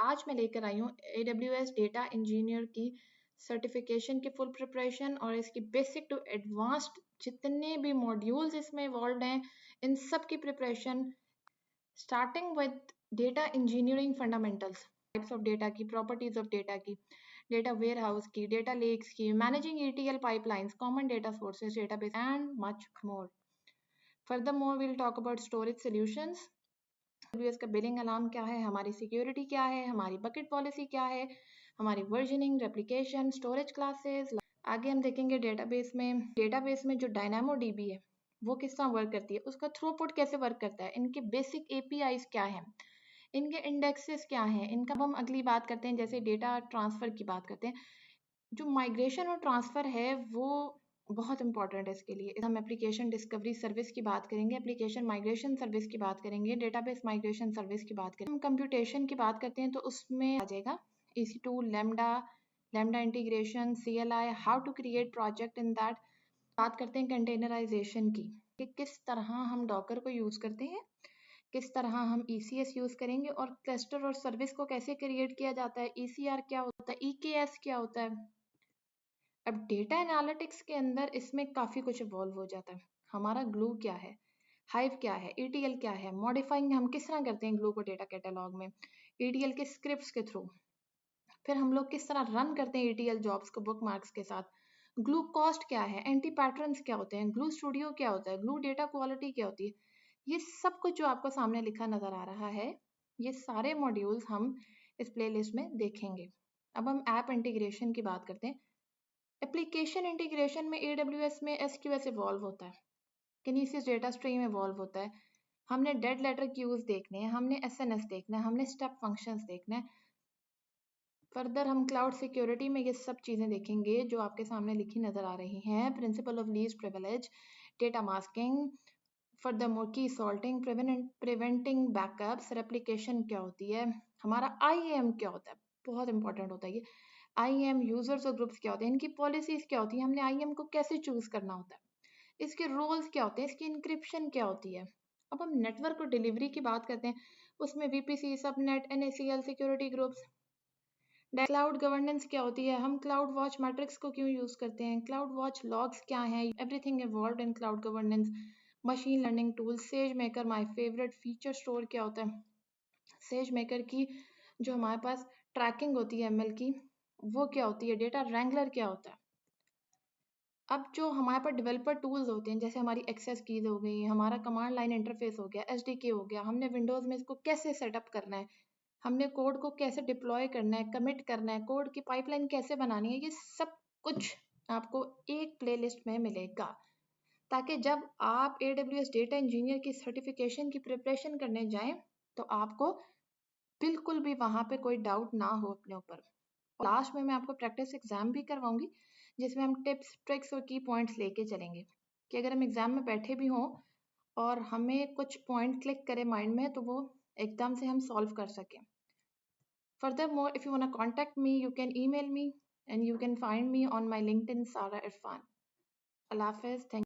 आज मैं लेकर आई हूँ AWS डेटा इंजीनियर की सर्टिफिकेशन की फुल प्रिपरेशन और इसकी बेसिक टू एडवांस्ड जितने भी मॉड्यूल्स इसमें इवॉल्व हैं इन सब की preparation, starting with data engineering fundamentals, types of data की, प्रॉपर्टीज ऑफ डेटा की, डेटा वेयर हाउस की, डेटा लेक्स की, managing ETL pipelines, common data sources, database and much more. Furthermore, we'll talk about storage solutions. AWS का billing alarm क्या है, हमारी security क्या है, हमारी बकेट पॉलिसी क्या है, हमारी वर्जनिंग, रेप्लिकेशन, स्टोरेज क्लासेस. आगे हम देखेंगे डेटाबेस में जो डायनामो DB है वो किस तरह वर्क करती है, उसका थ्रूपुट कैसे वर्क करता है, इनके बेसिक APIs क्या हैं, इनके इंडेक्सेस क्या हैं, इनका हम अगली बात करते हैं. जैसे डेटा ट्रांसफ़र की बात करते हैं, जो माइग्रेशन और ट्रांसफ़र है वो बहुत इंपॉर्टेंट है इसके लिए. हम एप्लीकेशन डिस्कवरी सर्विस की बात करेंगे, एप्लीकेशन माइग्रेशन सर्विस की बात करेंगे, डेटाबेस माइग्रेशन सर्विस की बात करेंगे. हम कंप्यूटेशन की बात करते हैं तो उसमें आ जाएगा EC2, lambda integration, CLI, how to create project in that. बात करते हैं कंटेनराइजेशन की कि किस तरह हम डॉकर को यूज़ करते हैं, किस तरह हम ECS यूज़ करेंगे और क्लस्टर और सर्विस को कैसे क्रिएट किया जाता है, ECR क्या होता है, EKS क्या होता है. अब डेटा एनालिटिक्स के अंदर इसमें काफ़ी कुछ इवॉल्व हो जाता है. हमारा ग्लू क्या है, हाइव क्या है, ETL क्या है, मॉडिफाइंग हम किस तरह करते हैं ग्लू को डेटा कैटलॉग में, ETL के स्क्रिप्ट्स के थ्रू. फिर हम लोग किस तरह रन करते हैं ETL जॉब्स को बुक मार्क्स के साथ. ग्लू कॉस्ट क्या है, एंटी पैटर्न्स क्या होते हैं, ग्लू स्टूडियो क्या होता है, ग्लू डेटा क्वालिटी क्या होती है. ये सब कुछ जो आपको सामने लिखा नज़र आ रहा है, ये सारे मॉड्यूल्स हम इस प्लेलिस्ट में देखेंगे. अब हम ऐप इंटीग्रेशन की बात करते हैं. एप्लीकेशन इंटीग्रेशन में AWS में SQS इवॉल्व होता है, किनेसिस डेटा स्ट्रीम इवॉल्व होता है, हमने डेड लेटर क्यूज देखने हैं, हमने SNS देखना है, हमने स्टेप फंक्शंस देखना है. फर्दर हम क्लाउड सिक्योरिटी में ये सब चीज़ें देखेंगे जो आपके सामने लिखी नज़र आ रही हैं. Principle of least privilege, data masking, furthermore की सॉल्टिंग, प्रिवेंटिंग बैकअप्स, रेप्लिकेशन क्या होती है, हमारा IAM क्या होता है, बहुत इंपॉर्टेंट होता है ये. IAM यूजर्स और ग्रुप्स क्या होते हैं, इनकी पॉलिसीज क्या होती है, हमने IAM को कैसे चूज करना होता है, इसके रोल्स क्या होते हैं, इसकी इंक्रिप्शन क्या होती है. अब हम नेटवर्क और डिलीवरी की बात करते हैं, उसमें VPC, subnet, NACL, security groups. Cloud governance क्या होती है, हम क्लाउड वॉच मैट्रिक्स को क्यों यूज करते हैं, क्लाउड वॉच लॉग्स क्या हैं, everything evolved in cloud governance. Machine learning tool, says maker my favourite, feature store क्या होता है, सेज मेकर की जो हमारे पास ट्रैकिंग होती है ML की वो क्या होती है, डेटा रैंगलर क्या होता है. अब जो हमारे पास डेवलपर टूल्स होते हैं जैसे हमारी एक्सेस कीज हो गई, हमारा कमांड लाइन इंटरफेस हो गया, SDK हो गया, हमने विंडोज़ में इसको कैसे सेटअप करना है, हमने कोड को कैसे डिप्लॉय करना है, कमिट करना है, कोड की पाइपलाइन कैसे बनानी है, ये सब कुछ आपको एक प्लेलिस्ट में मिलेगा. ताकि जब आप AWS डेटा इंजीनियर की सर्टिफिकेशन की प्रिपरेशन करने जाएं तो आपको बिल्कुल भी वहाँ पे कोई डाउट ना हो अपने ऊपर. लास्ट में मैं आपको प्रैक्टिस एग्जाम भी करवाऊंगी जिसमें हम टिप्स, ट्रिक्स और की पॉइंट्स लेके चलेंगे कि अगर हम एग्जाम में बैठे भी हों और हमें कुछ पॉइंट क्लिक करे माइंड में तो वो एकदम से हम सॉल्व कर सकें. Furthermore, if you want to contact me, you can email me and you can find me on my LinkedIn, Sara Irfan. Allah Hafiz. Thank